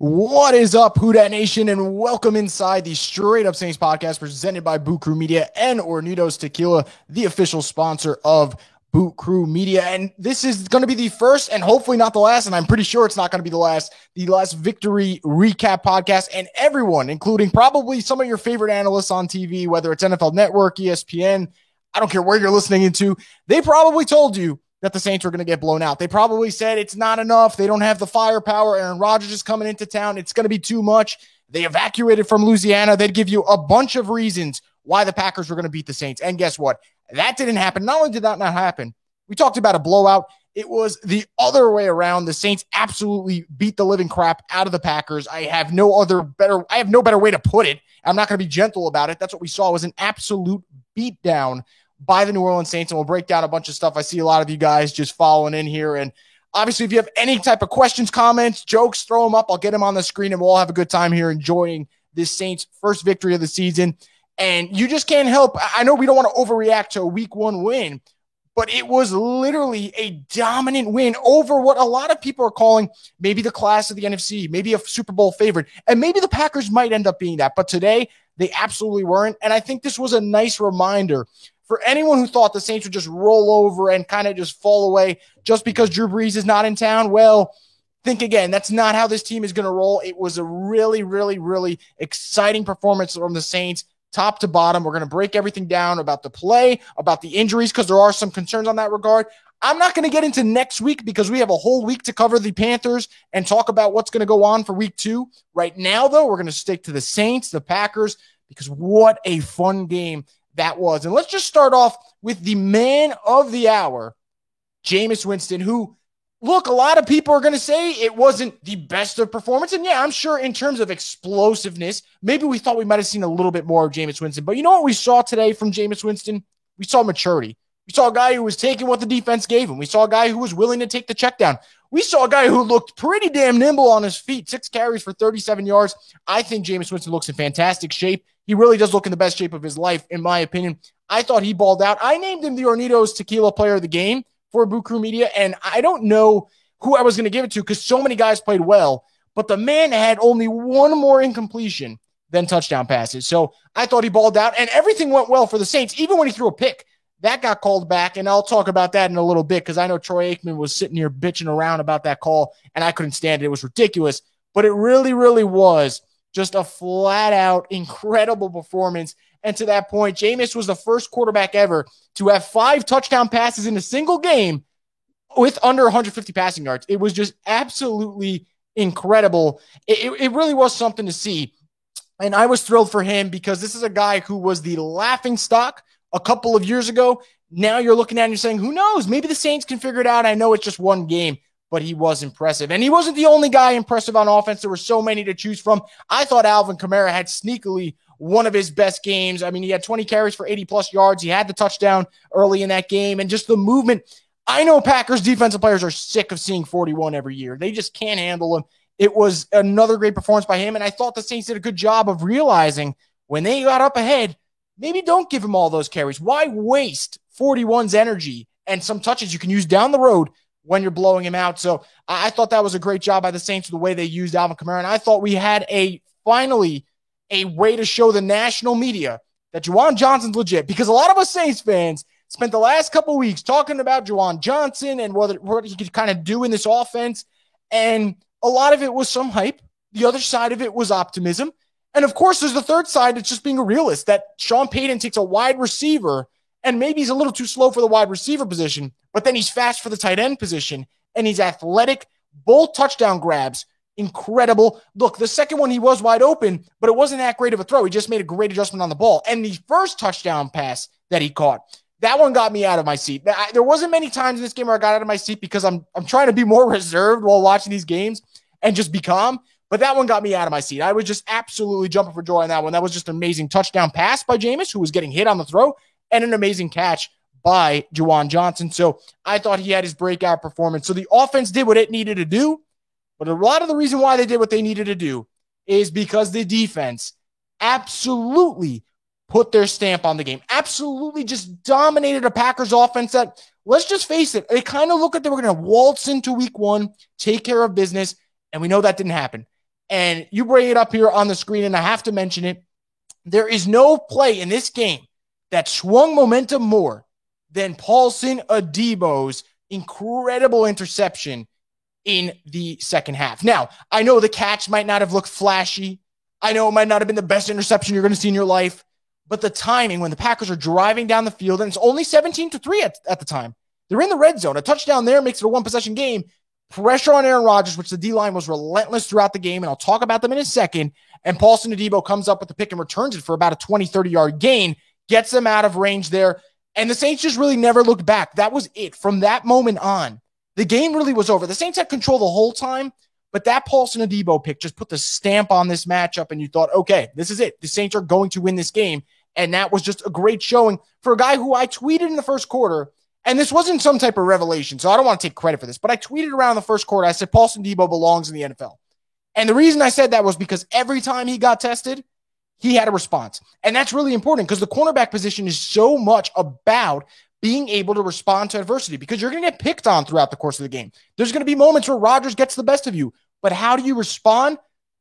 What is up, Who Dat Nation, and welcome inside the Straight Up Saints podcast presented by Boot Crew Media and Hornitos Tequila, the official sponsor of Boot Crew Media. And this is going to be the first and hopefully not the last, and I'm pretty sure it's not going to be the last victory recap podcast. And everyone, including probably some of your favorite analysts on TV, whether it's NFL Network, ESPN, I don't care where you're listening into, they probably told you that the Saints were going to get blown out. They probably said it's not enough. They don't have the firepower. Aaron Rodgers is coming into town. It's going to be too much. They evacuated from Louisiana. They'd give you a bunch of reasons why the Packers were going to beat the Saints. And guess what? That didn't happen. Not only did that not happen, we talked about a blowout. It was the other way around. The Saints absolutely beat the living crap out of the Packers. I have no better way to put it. I'm not going to be gentle about it. That's what we saw, was an absolute beatdown by the New Orleans Saints, and we'll break down a bunch of stuff. I see a lot of you guys just following in here, and obviously if you have any type of questions, comments, jokes, throw them up. I'll get them on the screen, and we'll all have a good time here enjoying this Saints' first victory of the season. And you just can't help. I know we don't want to overreact to a week one win, but it was literally a dominant win over what a lot of people are calling maybe the class of the NFC, maybe a Super Bowl favorite, and maybe the Packers might end up being that. But today, they absolutely weren't, and I think this was a nice reminder for anyone who thought the Saints would just roll over and kind of just fall away just because Drew Brees is not in town. Well, think again. That's not how this team is going to roll. It was a really, really, really exciting performance from the Saints, top to bottom. We're going to break everything down about the play, about the injuries, because there are some concerns on that regard. I'm not going to get into next week because we have a whole week to cover the Panthers and talk about what's going to go on for week 2. Right now, though, we're going to stick to the Saints, the Packers, because what a fun game that was. And let's just start off with the man of the hour, Jameis Winston, who, look, a lot of people are going to say it wasn't the best of performance. And yeah, I'm sure in terms of explosiveness, maybe we thought we might have seen a little bit more of Jameis Winston. But you know what we saw today from Jameis Winston? We saw maturity. We saw a guy who was taking what the defense gave him. We saw a guy who was willing to take the check down. We saw a guy who looked pretty damn nimble on his feet, 6 carries for 37 yards. I think Jameis Winston looks in fantastic shape. He really does look in the best shape of his life, in my opinion. I thought he balled out. I named him the Hornitos Tequila Player of the Game for Boot Crew Media, and I don't know who I was going to give it to because so many guys played well, but the man had only one more incompletion than touchdown passes. So I thought he balled out, and everything went well for the Saints, even when he threw a pick. That got called back, and I'll talk about that in a little bit because I know Troy Aikman was sitting here bitching around about that call, and I couldn't stand it. It was ridiculous, but it really, really was just a flat-out incredible performance. And to that point, Jameis was the first quarterback ever to have 5 touchdown passes in a single game with under 150 passing yards. It was just absolutely incredible. It really was something to see. And I was thrilled for him because this is a guy who was the laughing stock a couple of years ago. Now you're looking at it and you're saying, who knows? Maybe the Saints can figure it out. I know it's just one game, but he was impressive. And he wasn't the only guy impressive on offense. There were so many to choose from. I thought Alvin Kamara had sneakily one of his best games. I mean, he had 20 carries for 80-plus yards. He had the touchdown early in that game. And just the movement. I know Packers defensive players are sick of seeing 41 every year. They just can't handle him. It was another great performance by him. And I thought the Saints did a good job of realizing when they got up ahead, maybe don't give him all those carries. Why waste 41's energy and some touches you can use down the road when you're blowing him out? So I thought that was a great job by the Saints with the way they used Alvin Kamara. And I thought we had finally a way to show the national media that Juwan Johnson's legit, because a lot of us Saints fans spent the last couple of weeks talking about Juwan Johnson and what he could kind of do in this offense. And a lot of it was some hype. The other side of it was optimism. And of course, there's the third side. It's just being a realist that Sean Payton takes a wide receiver and maybe he's a little too slow for the wide receiver position, but then he's fast for the tight end position and he's athletic. Both touchdown grabs, incredible. Look, the second one, he was wide open, but it wasn't that great of a throw. He just made a great adjustment on the ball. And the first touchdown pass that he caught, that one got me out of my seat. There wasn't many times in this game where I got out of my seat because I'm trying to be more reserved while watching these games and just be calm. But that one got me out of my seat. I was just absolutely jumping for joy on that one. That was just an amazing touchdown pass by Jameis, who was getting hit on the throw, and an amazing catch by Juwan Johnson. So I thought he had his breakout performance. So the offense did what it needed to do. But a lot of the reason why they did what they needed to do is because the defense absolutely put their stamp on the game. Absolutely just dominated a Packers offense that, let's just face it, they kind of look like they were going to waltz into week 1, take care of business, and we know that didn't happen. And you bring it up here on the screen, and I have to mention it. There is no play in this game that swung momentum more than Paulson Adebo's incredible interception in the second half. Now, I know the catch might not have looked flashy. I know it might not have been the best interception you're going to see in your life, but the timing when the Packers are driving down the field, and it's only 17-3 at the time. They're in the red zone. A touchdown there makes it a one-possession game. Pressure on Aaron Rodgers, which the D-line was relentless throughout the game, and I'll talk about them in a second. And Paulson Adebo comes up with the pick and returns it for about a 20, 30-yard gain, gets them out of range there, and the Saints just really never looked back. That was it. From that moment on, the game really was over. The Saints had control the whole time, but that Paulson Adebo pick just put the stamp on this matchup, and you thought, okay, this is it. The Saints are going to win this game, and that was just a great showing for a guy who I tweeted in the first quarter, and this wasn't some type of revelation, so I don't want to take credit for this, but I tweeted around the first quarter, I said Paulson Adebo belongs in the NFL. And the reason I said that was because every time he got tested, he had a response. And that's really important because the cornerback position is so much about being able to respond to adversity because you're going to get picked on throughout the course of the game. There's going to be moments where Rodgers gets the best of you, but how do you respond?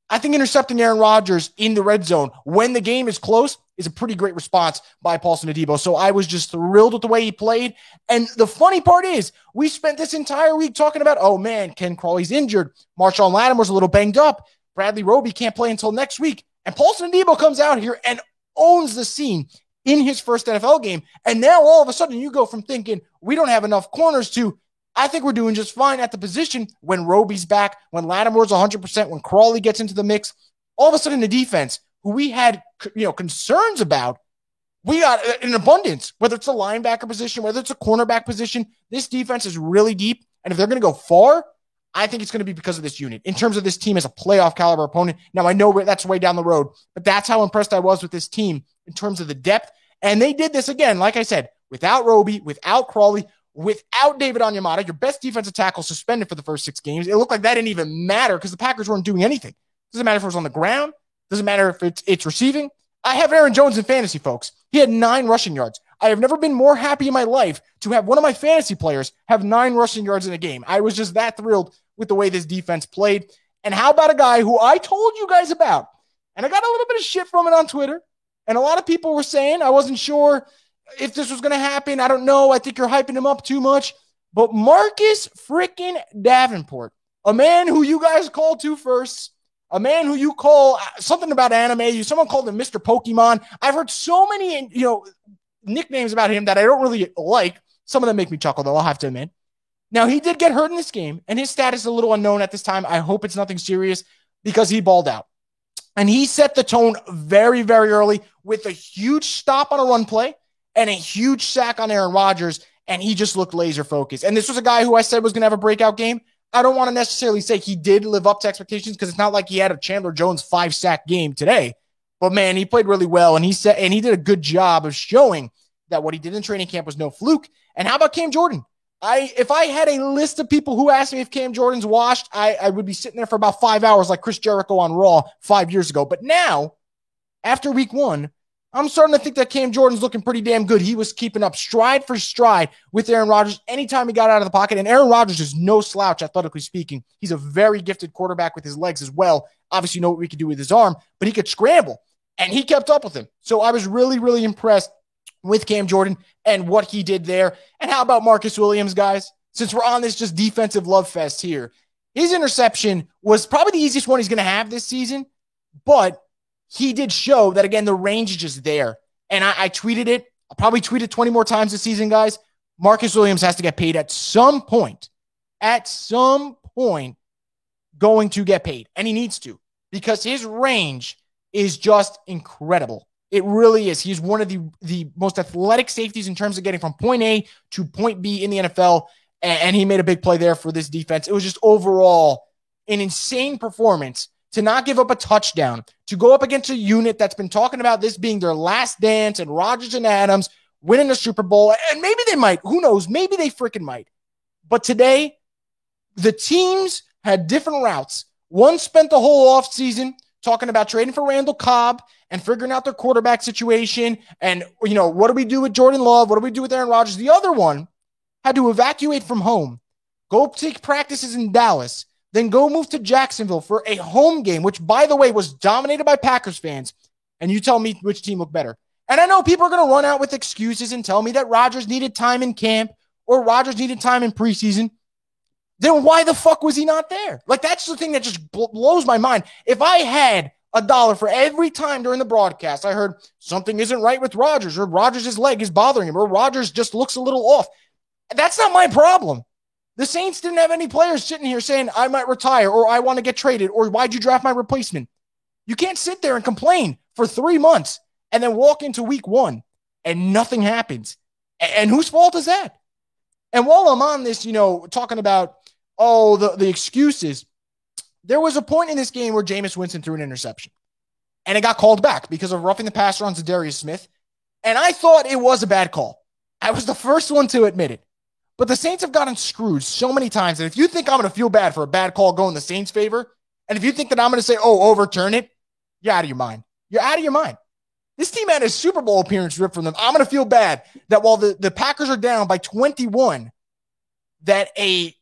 I think intercepting Aaron Rodgers in the red zone when the game is close is a pretty great response by Paulson Adebo. So I was just thrilled with the way he played. And the funny part is we spent this entire week talking about, oh man, Ken Crawley's injured. Marshawn Lattimore's a little banged up. Bradley Roby can't play until next week. And Paulson Adebo comes out here and owns the scene in his first NFL game. And now all of a sudden you go from thinking we don't have enough corners to I think we're doing just fine at the position when Roby's back, when Lattimore's 100%, when Crawley gets into the mix. All of a sudden the defense, who we had concerns about, we got in abundance, whether it's a linebacker position, whether it's a cornerback position. This defense is really deep. And if they're going to go far, I think it's going to be because of this unit in terms of this team as a playoff caliber opponent. Now, I know that's way down the road, but that's how impressed I was with this team in terms of the depth. And they did this again, like I said, without Roby, without Crawley, without David Onyemata, your best defensive tackle suspended for the first 6 games. It looked like that didn't even matter because the Packers weren't doing anything. Doesn't matter if it was on the ground. Doesn't matter if it's receiving. I have Aaron Jones in fantasy, folks. He had 9 rushing yards. I have never been more happy in my life to have one of my fantasy players have 9 rushing yards in a game. I was just that thrilled with the way this defense played. And how about a guy who I told you guys about, and I got a little bit of shit from it on Twitter, and a lot of people were saying I wasn't sure if this was going to happen. I don't know. I think you're hyping him up too much. But Marcus freaking Davenport, a man who you guys call 2 firsts, a man who you call something about anime, someone called him Mr. Pokemon. I've heard so many, nicknames about him that I don't really like. Some of them make me chuckle, though, I'll have to admit. Now, he did get hurt in this game, and his status is a little unknown at this time. I hope it's nothing serious because he balled out. And he set the tone very, very early with a huge stop on a run play and a huge sack on Aaron Rodgers, and he just looked laser focused. And this was a guy who I said was going to have a breakout game. I don't want to necessarily say he did live up to expectations because it's not like he had a Chandler Jones 5-sack game today. But man, he played really well, and he did a good job of showing that what he did in training camp was no fluke. And how about Cam Jordan? If I had a list of people who asked me if Cam Jordan's washed, I would be sitting there for about 5 hours like Chris Jericho on Raw 5 years ago. But now, after week 1, I'm starting to think that Cam Jordan's looking pretty damn good. He was keeping up stride for stride with Aaron Rodgers anytime he got out of the pocket. And Aaron Rodgers is no slouch, athletically speaking. He's a very gifted quarterback with his legs as well. Obviously, you know what we could do with his arm, but he could scramble. And he kept up with him. So I was really, really impressed with Cam Jordan and what he did there. And how about Marcus Williams, guys? Since we're on this just defensive love fest here, his interception was probably the easiest one he's going to have this season, but he did show that, again, the range is just there. And I tweeted it. I'll probably tweet it 20 more times this season, guys. Marcus Williams has to get paid at some point. At some point, going to get paid. And he needs to because his range is just incredible. It really is. He's one of the most athletic safeties in terms of getting from point A to point B in the NFL, and he made a big play there for this defense. It was just overall an insane performance to not give up a touchdown, to go up against a unit that's been talking about this being their last dance and Rodgers and Adams winning the Super Bowl, and maybe they might. Who knows? Maybe they freaking might. But today, the teams had different routes. One spent the whole offseason talking about trading for Randall Cobb and figuring out their quarterback situation. And, what do we do with Jordan Love? What do we do with Aaron Rodgers? The other one had to evacuate from home, go take practices in Dallas, then go move to Jacksonville for a home game, which, by the way, was dominated by Packers fans, and you tell me which team looked better. And I know people are going to run out with excuses and tell me that Rodgers needed time in camp or Rodgers needed time in preseason. Then why the fuck was he not there? Like, that's the thing that just blows my mind. If I had $1 for every time during the broadcast I heard something isn't right with Rodgers, or Rodgers' leg is bothering him, or Rodgers just looks a little off, that's not my problem. The Saints didn't have any players sitting here saying, I might retire, or I want to get traded, or why'd you draft my replacement? You can't sit there and complain for 3 months and then walk into week 1 and nothing happens. And whose fault is that? And while I'm on this, talking about, the excuses, there was a point in this game where Jameis Winston threw an interception. And it got called back because of roughing the passer on Zadarius Smith. And I thought it was a bad call. I was the first one to admit it. But the Saints have gotten screwed so many times that if you think I'm going to feel bad for a bad call going the Saints' favor, and if you think that I'm going to say, overturn it, you're out of your mind. You're out of your mind. This team had a Super Bowl appearance ripped from them. I'm going to feel bad that while the Packers are down by 21, that a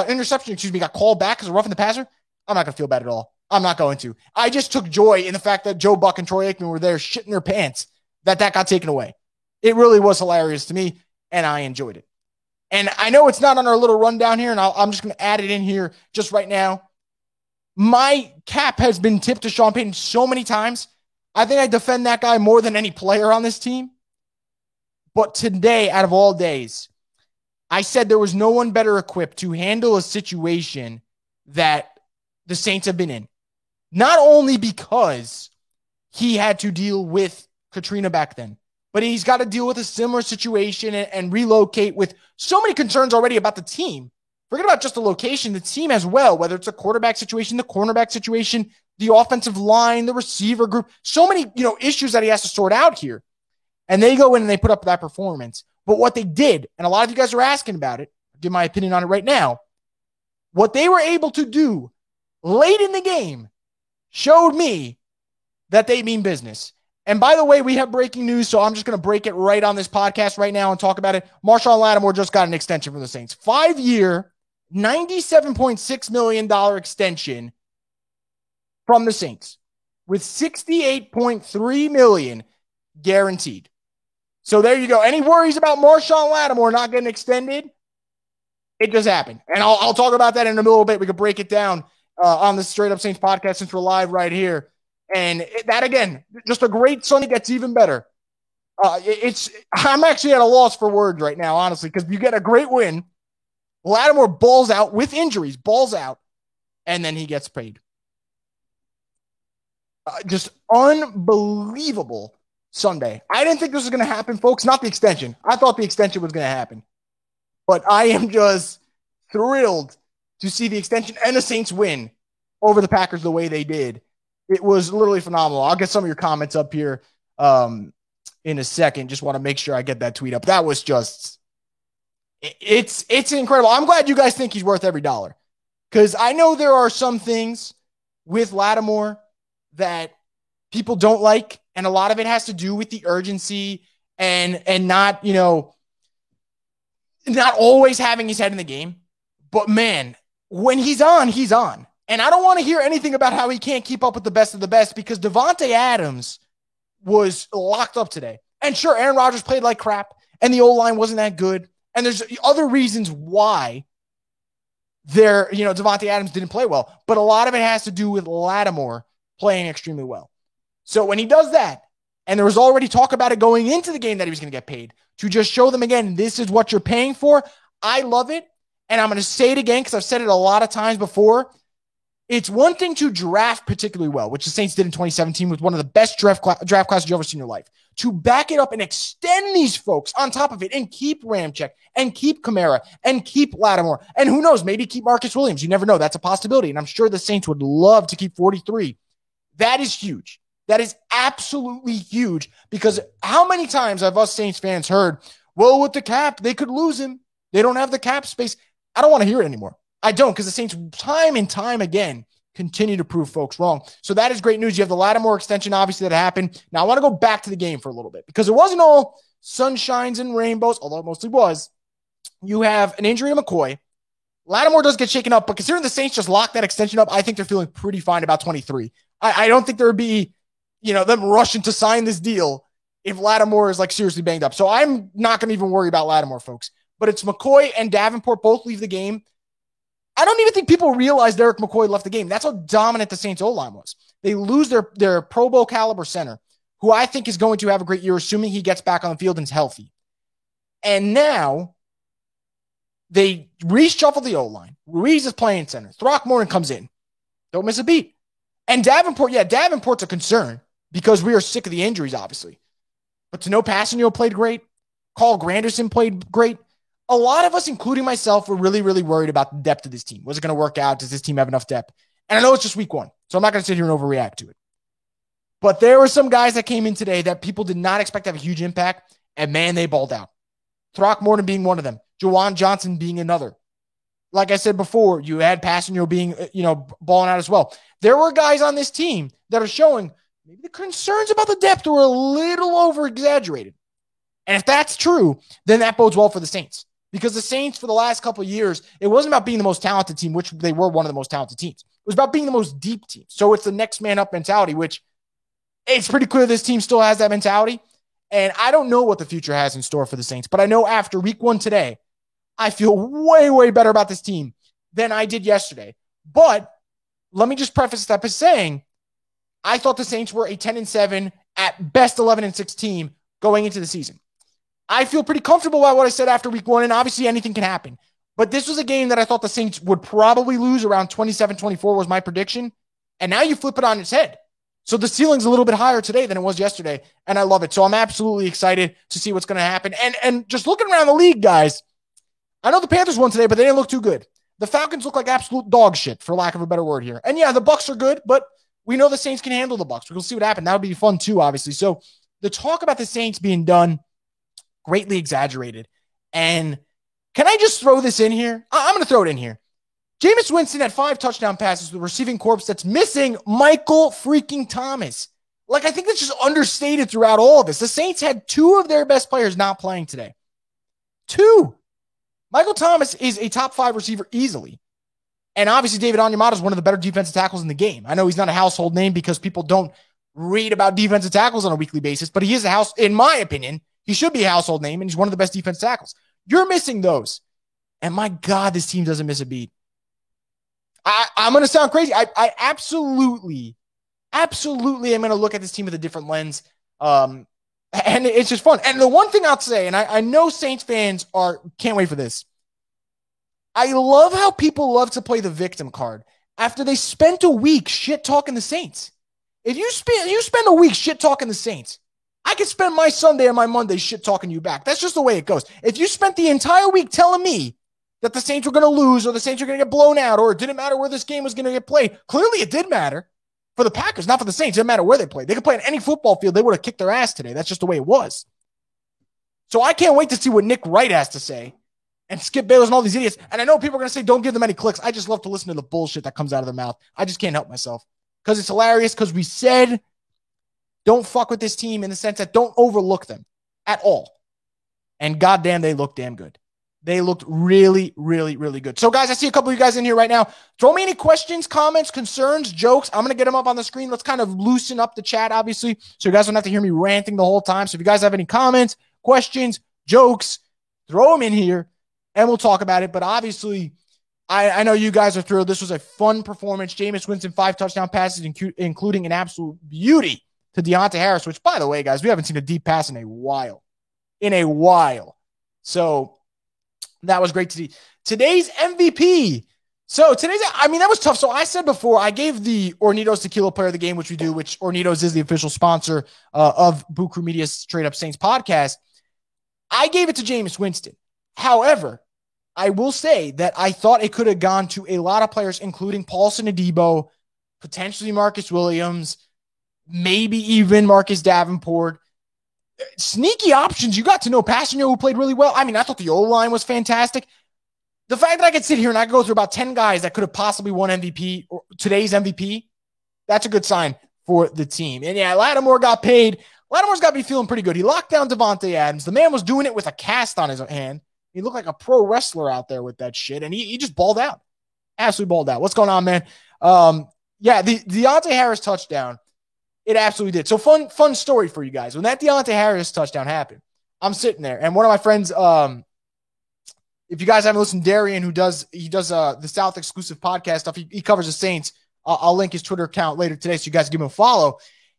interception, got called back because of roughing the passer. I'm not going to feel bad at all. I'm not going to. I just took joy in the fact that Joe Buck and Troy Aikman were there shitting their pants that got taken away. It really was hilarious to me, and I enjoyed it. And I know it's not on our little rundown here, and I'm just going to add it in here just right now. My cap has been tipped to Sean Payton so many times. I think I defend that guy more than any player on this team. But today, out of all days, I said there was no one better equipped to handle a situation that the Saints have been in. Not only because he had to deal with Katrina back then, but he's got to deal with a similar situation and relocate with so many concerns already about the team. Forget about just the location, the team as well, whether it's a quarterback situation, the cornerback situation, the offensive line, the receiver group, so many, issues that he has to sort out here. And they go in and they put up that performance. But what they did, and a lot of you guys are asking about it, I'll give my opinion on it right now. What they were able to do late in the game showed me that they mean business. And by the way, we have breaking news, so I'm just going to break it right on this podcast right now and talk about it. Marshon Lattimore just got an extension from the Saints. 5-year, $97.6 million extension from the Saints with $68.3 million guaranteed. So there you go. Any worries about Marshon Lattimore not getting extended? It just happened. And I'll talk about that in a little bit. We could break it down on the Straight Up Saints podcast since we're live right here. And that, again, just a great Sunday gets even better. I'm actually at a loss for words right now, honestly, because you get a great win. Lattimore balls out with injuries, and then he gets paid. Just unbelievable Sunday. I didn't think this was going to happen, folks. Not the extension. I thought the extension was going to happen. But I am just thrilled to see the extension and the Saints win over the Packers the way they did. It was literally phenomenal. I'll get some of your comments up here in a second. Just want to make sure I get that tweet up. That was just, it's incredible. I'm glad you guys think he's worth every dollar, because I know there are some things with Lattimore that people don't like, and a lot of it has to do with the urgency and not, not always having his head in the game. But man, when he's on, he's on. And I don't want to hear anything about how he can't keep up with the best of the best, because Davante Adams was locked up today. And sure, Aaron Rodgers played like crap, and the O-line wasn't that good. And there's other reasons why Davante Adams didn't play well. But a lot of it has to do with Lattimore playing extremely well. So when he does that, and there was already talk about it going into the game that he was going to get paid, to just show them again, this is what you're paying for, I love it. And I'm going to say it again because I've said it a lot of times before. It's one thing to draft particularly well, which the Saints did in 2017 with one of the best draft classes you've ever seen in your life. To back it up and extend these folks on top of it and keep Ramczyk and keep Kamara and keep Lattimore. And who knows, maybe keep Marcus Williams. You never know. That's a possibility. And I'm sure the Saints would love to keep 43. That is huge. That is absolutely huge, because how many times have us Saints fans heard, well, with the cap, they could lose him. They don't have the cap space. I don't want to hear it anymore. I don't, because the Saints time and time again continue to prove folks wrong. So that is great news. You have the Lattimore extension, obviously, that happened. Now I want to go back to the game for a little bit, because it wasn't all sunshines and rainbows, although it mostly was. You have an injury to McCoy. Lattimore does get shaken up, but considering the Saints just locked that extension up, I think they're feeling pretty fine about 23. I don't think there would be, them rushing to sign this deal if Lattimore is like seriously banged up. So I'm not going to even worry about Lattimore, folks. But it's McCoy and Davenport both leave the game. I don't even think people realize Derek McCoy left the game. That's how dominant the Saints O-line was. They lose their Pro Bowl caliber center, who I think is going to have a great year, assuming he gets back on the field and is healthy. And now they reshuffle the O-line. Ruiz is playing center. Throckmorton comes in. Don't miss a beat. And Davenport's a concern because we are sick of the injuries, obviously. But Tanoh Kpassagnon played great. Carl Granderson played great. A lot of us, including myself, were really, really worried about the depth of this team. Was it going to work out? Does this team have enough depth? And I know it's just week one, so I'm not going to sit here and overreact to it. But there were some guys that came in today that people did not expect to have a huge impact, and man, they balled out. Throckmorton being one of them. Juwan Johnson being another. Like I said before, you had Kpassagnon being, balling out as well. There were guys on this team that are showing maybe the concerns about the depth were a little over-exaggerated. And if that's true, then that bodes well for the Saints. Because the Saints, for the last couple of years, it wasn't about being the most talented team, which they were one of the most talented teams. It was about being the most deep team. So it's the next man up mentality, which it's pretty clear this team still has that mentality. And I don't know what the future has in store for the Saints, but I know after week one today, I feel way, way better about this team than I did yesterday. But let me just preface that by saying I thought the Saints were a 10-7, at best 11-6 team going into the season. I feel pretty comfortable about what I said after week one, and obviously anything can happen. But this was a game that I thought the Saints would probably lose around 27-24 was my prediction. And now you flip it on its head. So the ceiling's a little bit higher today than it was yesterday, and I love it. So I'm absolutely excited to see what's going to happen. And just looking around the league, guys, I know the Panthers won today, but they didn't look too good. The Falcons look like absolute dog shit, for lack of a better word here. And yeah, the Bucs are good, but we know the Saints can handle the Bucs. We'll see what happens. That would be fun too, obviously. So the talk about the Saints being done, greatly exaggerated. And can I just throw this in here? I'm going to throw it in here. Jameis Winston had 5 touchdown passes with a receiving corpse that's missing Michael freaking Thomas. Like, I think that's just understated throughout all of this. The Saints had 2 of their best players not playing today. 2. Michael Thomas is a top 5 receiver easily. And obviously, David Onyemata is one of the better defensive tackles in the game. I know he's not a household name because people don't read about defensive tackles on a weekly basis, but he is in my opinion, he should be a household name, and he's one of the best defensive tackles. You're missing those. And my God, this team doesn't miss a beat. I'm going to sound crazy. I absolutely am going to look at this team with a different lens. And it's just fun. And the one thing I'll say, and I know Saints fans can't wait for this. I love how people love to play the victim card after they spent a week shit talking the Saints. If you spend a week shit talking the Saints, I could spend my Sunday and my Monday shit talking you back. That's just the way it goes. If you spent the entire week telling me that the Saints were going to lose or the Saints were going to get blown out or it didn't matter where this game was going to get played, clearly it did matter for the Packers, not for the Saints. It didn't matter where they played. They could play on any football field. They would have kicked their ass today. That's just the way it was. So I can't wait to see what Nick Wright has to say and Skip Bayless and all these idiots. And I know people are going to say, don't give them any clicks. I just love to listen to the bullshit that comes out of their mouth. I just can't help myself because it's hilarious because we said don't fuck with this team in the sense that don't overlook them at all. And goddamn, they look damn good. They looked really, really, really good. So, guys, I see a couple of you guys in here right now. Throw me any questions, comments, concerns, jokes. I'm going to get them up on the screen. Let's kind of loosen up the chat, obviously, so you guys don't have to hear me ranting the whole time. So if you guys have any comments, questions, jokes, throw them in here, and we'll talk about it. But obviously, I know you guys are thrilled. This was a fun performance. Jameis Winston, 5 touchdown passes, including an absolute beauty to Deontay Harris, which, by the way, guys, we haven't seen a deep pass in a while. So that was great to see. Today's MVP. So that was tough. So I said before, I gave the Ornitos Tequila Player of the Game, which we do, which Ornitos is the official sponsor of Boo Crew Media's Straight Up Saints podcast. I gave it to Jameis Winston. However, I will say that I thought it could have gone to a lot of players, including Paulson Adebo, potentially Marcus Williams, maybe even Marcus Davenport. Sneaky options. You got to know Kpassagnon, who played really well. I mean, I thought the O-line was fantastic. The fact that I could sit here and I could go through about 10 guys that could have possibly won MVP or today's MVP, that's a good sign for the team. And yeah, Lattimore got paid. Lattimore's got me feeling pretty good. He locked down Davante Adams. The man was doing it with a cast on his hand. He looked like a pro wrestler out there with that shit, and he just balled out. Absolutely balled out. What's going on, man? Yeah, the Deontay Harris touchdown, it absolutely did. So fun story for you guys. When that Deontay Harris touchdown happened, I'm sitting there, and one of my friends, if you guys haven't listened, Darian, he does the South exclusive podcast stuff. He covers the Saints. I'll link his Twitter account later today, so you guys give him a follow.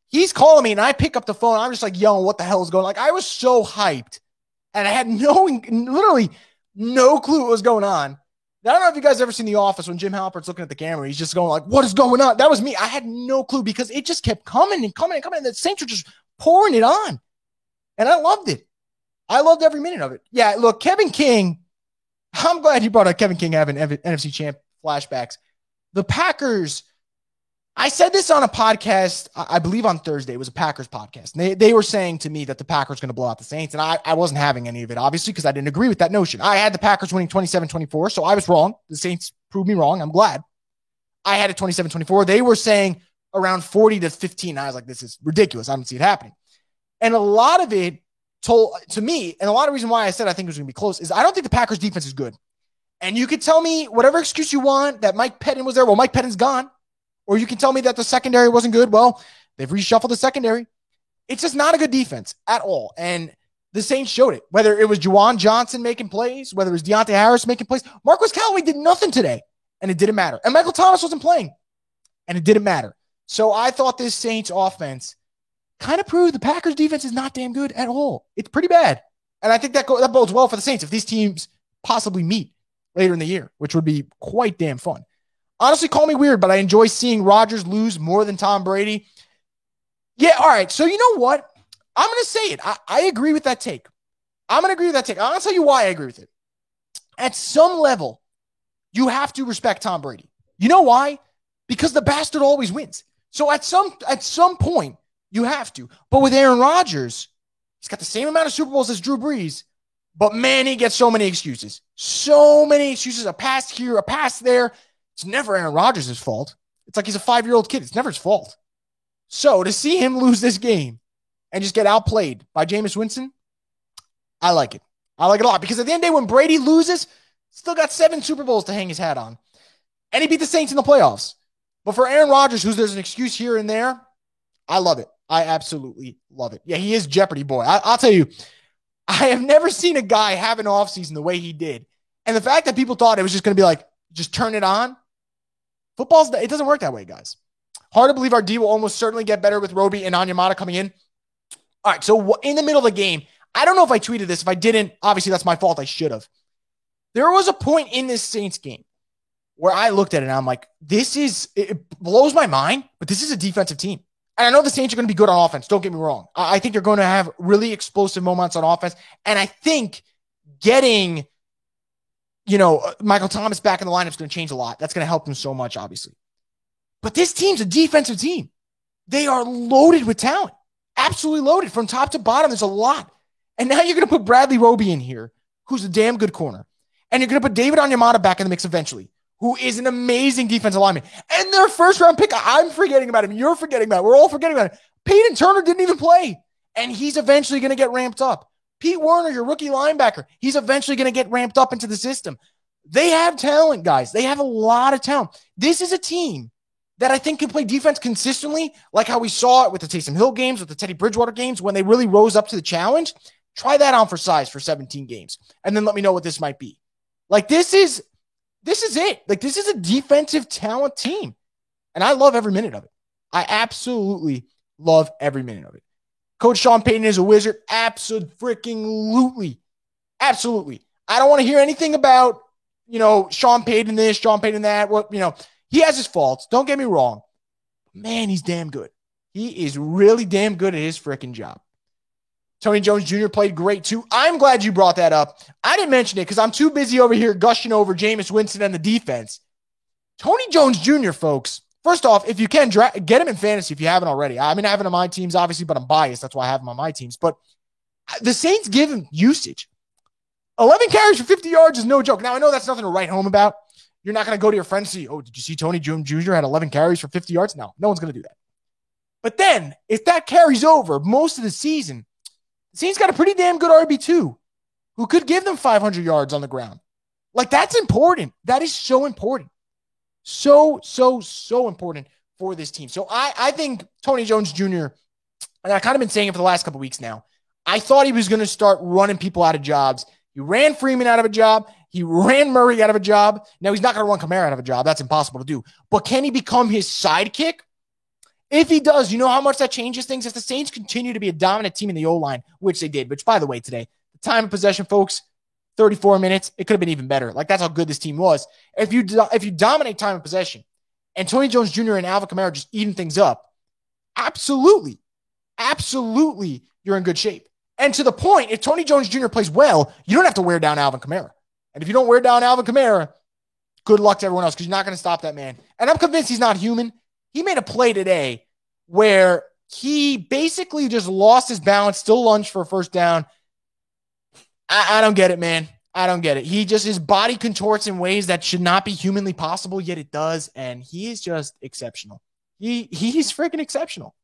He's calling me, and I pick up the phone. I'm just like, yo, what the hell is going on? Like, I was so hyped, and I had literally no clue what was going on. I don't know if you guys ever seen The Office when Jim Halpert's looking at the camera. He's just going like, what is going on? That was me. I had no clue because it just kept coming and coming and coming. And the Saints were just pouring it on. And I loved it. I loved every minute of it. Yeah, look, Kevin King, I'm glad you brought up Kevin King having NFC champ flashbacks. The Packers, I said this on a podcast, I believe on Thursday. It was a Packers podcast. They were saying to me that the Packers are going to blow out the Saints, and I wasn't having any of it, obviously, because I didn't agree with that notion. I had the Packers winning 27-24, so I was wrong. The Saints proved me wrong. I'm glad. I had it 27-24. They were saying around 40-15. I was like, this is ridiculous. I don't see it happening. And a lot of it told to me, and a lot of reason why I said I think it was going to be close, is I don't think the Packers defense is good. And you could tell me whatever excuse you want that Mike Pettin was there. Well, Mike Pettin's gone. Or you can tell me that the secondary wasn't good. Well, they've reshuffled the secondary. It's just not a good defense at all. And the Saints showed it. Whether it was Juwan Johnson making plays, whether it was Deontay Harris making plays. Marquez Callaway did nothing today, and it didn't matter. And Michael Thomas wasn't playing, and it didn't matter. So I thought this Saints offense kind of proved the Packers defense is not damn good at all. It's pretty bad. And I think that bodes well for the Saints if these teams possibly meet later in the year, which would be quite damn fun. Honestly, call me weird, but I enjoy seeing Rodgers lose more than Tom Brady. Yeah, all right. So you know what? I'm going to say it. I agree with that take. I'm going to agree with that take. I'm going to tell you why I agree with it. At some level, you have to respect Tom Brady. You know why? Because the bastard always wins. So at some point, you have to. But with Aaron Rodgers, he's got the same amount of Super Bowls as Drew Brees, but man, he gets so many excuses. So many excuses. A pass here, a pass there. It's never Aaron Rodgers' fault. It's like he's a 5-year-old kid. It's never his fault. So to see him lose this game and just get outplayed by Jameis Winston, I like it. I like it a lot because at the end of the day, when Brady loses, still got 7 Super Bowls to hang his hat on. And he beat the Saints in the playoffs. But for Aaron Rodgers, there's an excuse here and there, I love it. I absolutely love it. Yeah, he is Jeopardy boy. I'll tell you, I have never seen a guy have an offseason the way he did. And the fact that people thought it was just going to be like, just turn it on. It doesn't work that way, guys. Hard to believe our D will almost certainly get better with Roby and Onyemata coming in. All right, so in the middle of the game, I don't know if I tweeted this. If I didn't, obviously that's my fault. I should have. There was a point in this Saints game where I looked at it and I'm like, it blows my mind, but this is a defensive team. And I know the Saints are going to be good on offense. Don't get me wrong. I think they're going to have really explosive moments on offense. And I think getting Michael Thomas back in the lineup is going to change a lot. That's going to help them so much, obviously. But this team's a defensive team. They are loaded with talent. Absolutely loaded. From top to bottom, there's a lot. And now you're going to put Bradley Roby in here, who's a damn good corner. And you're going to put David Onyemata back in the mix eventually, who is an amazing defensive lineman. And their first-round pick, I'm forgetting about him. You're forgetting about it. We're all forgetting about it. Peyton Turner didn't even play. And he's eventually going to get ramped up. Pete Werner, your rookie linebacker, he's eventually going to get ramped up into the system. They have talent, guys. They have a lot of talent. This is a team that I think can play defense consistently, like how we saw it with the Taysom Hill games, with the Teddy Bridgewater games, when they really rose up to the challenge. Try that on for size for 17 games, and then let me know what this might be. Like, this is it. Like, this is a defensive talent team, and I love every minute of it. I absolutely love every minute of it. Coach Sean Payton is a wizard. Absolutely. Absolutely. I don't want to hear anything about, Sean Payton this, Sean Payton that. He has his faults. Don't get me wrong. Man, he's damn good. He is really damn good at his freaking job. Tony Jones Jr. played great too. I'm glad you brought that up. I didn't mention it because I'm too busy over here gushing over Jameis Winston and the defense. Tony Jones Jr., folks, first off, if you can, get him in fantasy if you haven't already. I mean, I have him on my teams, obviously, but I'm biased. That's why I have him on my teams. But the Saints give him usage. 11 carries for 50 yards is no joke. Now, I know that's nothing to write home about. You're not going to go to your friends and say, oh, did you see Tony Jones Jr. had 11 carries for 50 yards? No one's going to do that. But then, if that carries over most of the season, the Saints got a pretty damn good RB2 who could give them 500 yards on the ground. Like, that's important. That is so important. So important for this team. So I think Tony Jones Jr., and I've kind of been saying it for the last couple of weeks now, I thought he was going to start running people out of jobs. He ran Freeman out of a job. He ran Murray out of a job. Now, he's not going to run Kamara out of a job. That's impossible to do. But can he become his sidekick? If he does, you know how much that changes things? If the Saints continue to be a dominant team in the O-line, which they did, which, by the way, today, the time of possession, folks, 34 minutes, it could have been even better. Like, that's how good this team was. If you dominate time of possession and Tony Jones Jr. and Alvin Kamara just eating things up, absolutely, you're in good shape. And to the point, if Tony Jones Jr. plays well, you don't have to wear down Alvin Kamara. And if you don't wear down Alvin Kamara, good luck to everyone else because you're not going to stop that man. And I'm convinced he's not human. He made a play today where he basically just lost his balance, still lunged for a first down. I don't get it, man. I don't get it. His body contorts in ways that should not be humanly possible, yet it does. And he is just exceptional. He's freaking exceptional.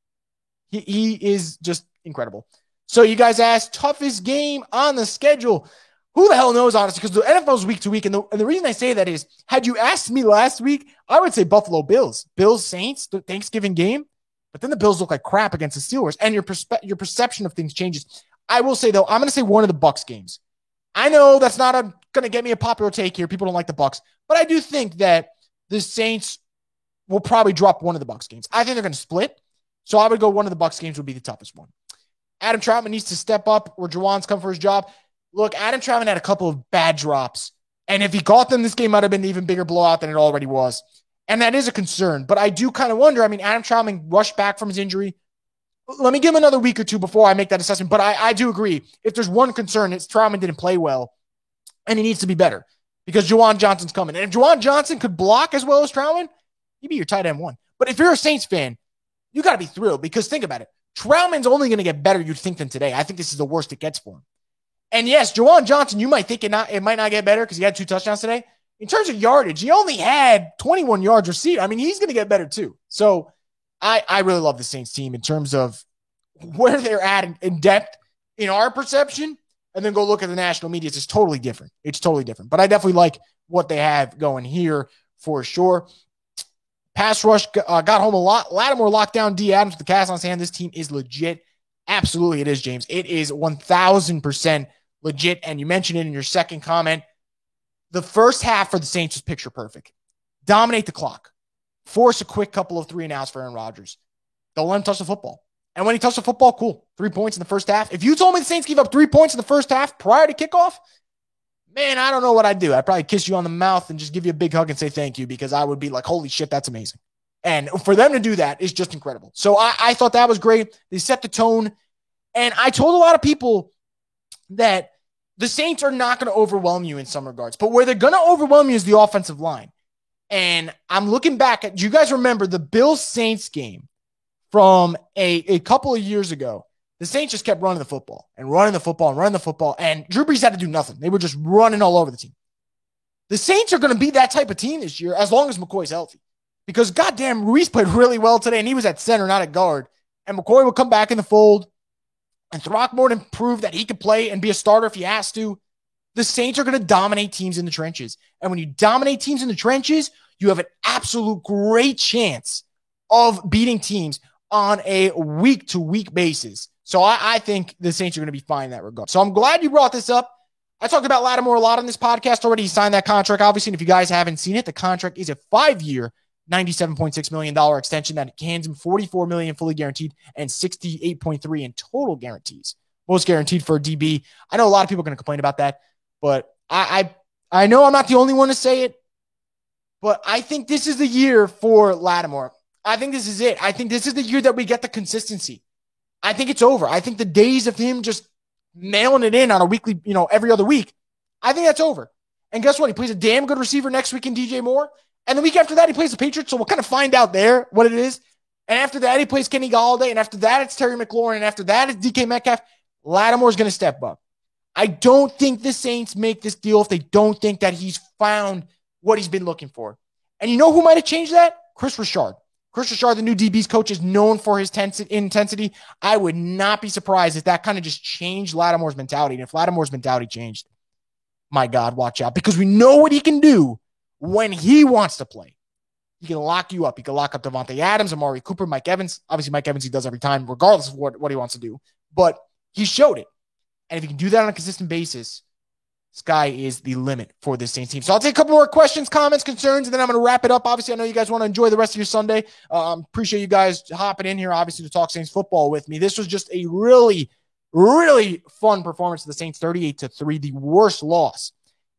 He is just incredible. So you guys asked, toughest game on the schedule. Who the hell knows, honestly, because the NFL is week to week. And the reason I say that is, had you asked me last week, I would say Buffalo Bills. Bills, Saints, the Thanksgiving game. But then the Bills look like crap against the Steelers. And your perception of things changes. I will say, though, I'm going to say one of the Bucks games. I know that's not going to get me a popular take here. People don't like the Bucks. But I do think that the Saints will probably drop one of the Bucks games. I think they're going to split. So I would go one of the Bucks games would be the toughest one. Adam Troutman needs to step up where Juwan's come for his job. Look, Adam Troutman had a couple of bad drops. And if he caught them, this game might have been an even bigger blowout than it already was. And that is a concern. But I do kind of wonder, Adam Troutman rushed back from his injury. Let me give him another week or two before I make that assessment. But I do agree. If there's one concern, it's Troutman didn't play well. And he needs to be better. Because Juwan Johnson's coming. And if Juwan Johnson could block as well as Troutman, he'd be your tight end one. But if you're a Saints fan, you got to be thrilled. Because think about it. Troutman's only going to get better, you'd think, than today. I think this is the worst it gets for him. And yes, Juwan Johnson, you might think it might not get better because he had 2 touchdowns today. In terms of yardage, he only had 21 yards received. He's going to get better too. So I really love the Saints team in terms of where they're at in depth in our perception, and then go look at the national media. It's just totally different. It's totally different. But I definitely like what they have going here for sure. Pass rush got home a lot. Lattimore locked down D. Adams with the cast on his hand. This team is legit. Absolutely, it is, James. It is 1,000% legit. And you mentioned it in your second comment. The first half for the Saints was picture perfect. Dominate the clock. Force a quick couple of 3-and-outs for Aaron Rodgers. Don't let him touch the football. And when he touched the football, cool. 3 points in the first half. If you told me the Saints gave up 3 points in the first half prior to kickoff, man, I don't know what I'd do. I'd probably kiss you on the mouth and just give you a big hug and say thank you because I would be like, holy shit, that's amazing. And for them to do that is just incredible. So I thought that was great. They set the tone. And I told a lot of people that the Saints are not going to overwhelm you in some regards. But where they're going to overwhelm you is the offensive line. And I'm looking back at, do you guys remember the Bills-Saints game from a couple of years ago? The Saints just kept running the football and running the football and running the football. And Drew Brees had to do nothing. They were just running all over the team. The Saints are going to be that type of team this year as long as McCoy's healthy. Because goddamn, Ruiz played really well today, and he was at center, not at guard. And McCoy will come back in the fold. And Throckmorton proved that he could play and be a starter if he has to. The Saints are going to dominate teams in the trenches. And when you dominate teams in the trenches, you have an absolute great chance of beating teams on a week-to-week basis. So I think the Saints are going to be fine in that regard. So I'm glad you brought this up. I talked about Lattimore a lot on this podcast already. He signed that contract, obviously. And if you guys haven't seen it, the contract is a 5-year, $97.6 million extension that hands him $44 million fully guaranteed and $68.3 in total guarantees. Most guaranteed for a DB. I know a lot of people are going to complain about that, but I know I'm not the only one to say it, but I think this is the year for Lattimore. I think this is it. I think this is the year that we get the consistency. I think it's over. I think the days of him just mailing it in on a weekly, every other week, I think that's over. And guess what? He plays a damn good receiver next week in DJ Moore. And the week after that, he plays the Patriots. So we'll kind of find out there what it is. And after that, he plays Kenny Golladay. And after that, it's Terry McLaurin. And after that, it's DK Metcalf. Lattimore's going to step up. I don't think the Saints make this deal if they don't think that he's found what he's been looking for. And you know who might have changed that? Chris Richard. Chris Richard, the new DB's coach, is known for his intensity. I would not be surprised if that kind of just changed Lattimore's mentality. And if Lattimore's mentality changed, my God, watch out. Because we know what he can do when he wants to play. He can lock you up. He can lock up Devontae Adams, Amari Cooper, Mike Evans. Obviously, Mike Evans he does every time, regardless of what he wants to do. But he showed it. And if he can do that on a consistent basis, sky is the limit for this Saints team. So I'll take a couple more questions, comments, concerns, and then I'm going to wrap it up. Obviously, I know you guys want to enjoy the rest of your Sunday. Appreciate you guys hopping in here, obviously, to talk Saints football with me. This was just a really, really fun performance of the Saints, 38-3, the worst loss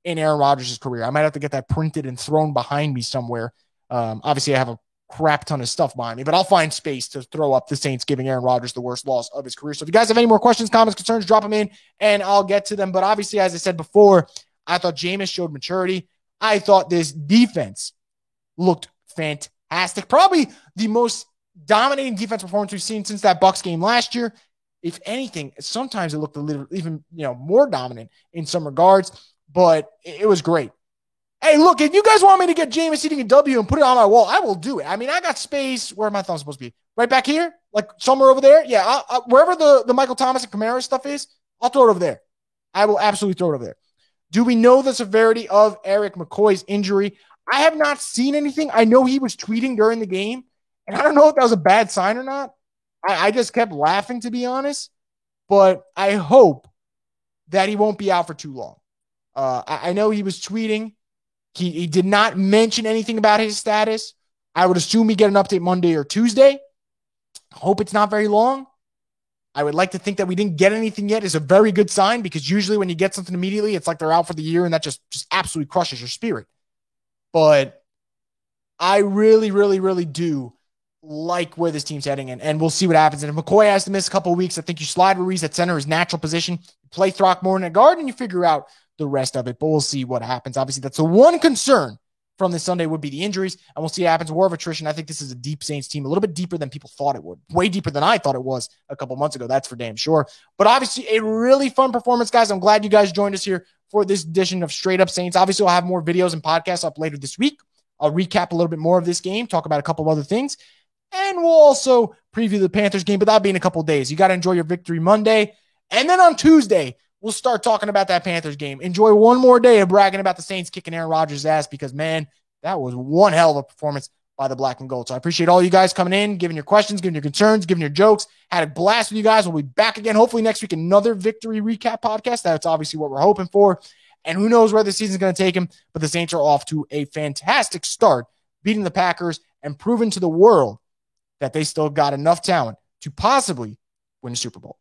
in Aaron Rodgers' career. I might have to get that printed and thrown behind me somewhere. Obviously, I have a crap ton of stuff behind me, but I'll find space to throw up the Saints giving Aaron Rodgers the worst loss of his career. So if you guys have any more questions, comments, concerns, drop them in and I'll get to them. But obviously, as I said before, I thought Jameis showed maturity. I thought this defense looked fantastic. Probably the most dominating defense performance we've seen since that Bucs game last year. If anything, sometimes it looked a little even more dominant in some regards, but it was great. Hey, look, if you guys want me to get Jameis eating a W and put it on my wall, I will do it. I mean, I got space. Where my thumb supposed to be? Right back here? Like somewhere over there? Yeah, wherever the Michael Thomas and Kamara stuff is, I'll throw it over there. I will absolutely throw it over there. Do we know the severity of Eric McCoy's injury? I have not seen anything. I know he was tweeting during the game, and I don't know if that was a bad sign or not. I just kept laughing, to be honest. But I hope that he won't be out for too long. I know he was tweeting. He did not mention anything about his status. I would assume we get an update Monday or Tuesday. Hope it's not very long. I would like to think that we didn't get anything yet is a very good sign because usually when you get something immediately, it's like they're out for the year and that just absolutely crushes your spirit. But I really, really, really do like where this team's heading and we'll see what happens. And if McCoy has to miss a couple of weeks, I think you slide Ruiz at center, his natural position, you play Throckmorton at guard, and you figure out the rest of it, but we'll see what happens. Obviously, that's the one concern from this Sunday would be the injuries, and we'll see what happens. War of attrition. I think this is a deep Saints team, a little bit deeper than people thought it would. Way deeper than I thought it was a couple months ago. That's for damn sure. But obviously, a really fun performance, guys. I'm glad you guys joined us here for this edition of Straight Up Saints. Obviously, I'll have more videos and podcasts up later this week. I'll recap a little bit more of this game, talk about a couple of other things, and we'll also preview the Panthers game, but that'll be in a couple of days. You got to enjoy your victory Monday, and then on Tuesday, we'll start talking about that Panthers game. Enjoy one more day of bragging about the Saints kicking Aaron Rodgers' ass because, man, that was one hell of a performance by the Black and Gold. So I appreciate all you guys coming in, giving your questions, giving your concerns, giving your jokes. Had a blast with you guys. We'll be back again hopefully next week, another victory recap podcast. That's obviously what we're hoping for. And who knows where the season's going to take him, but the Saints are off to a fantastic start, beating the Packers and proving to the world that they still got enough talent to possibly win a Super Bowl.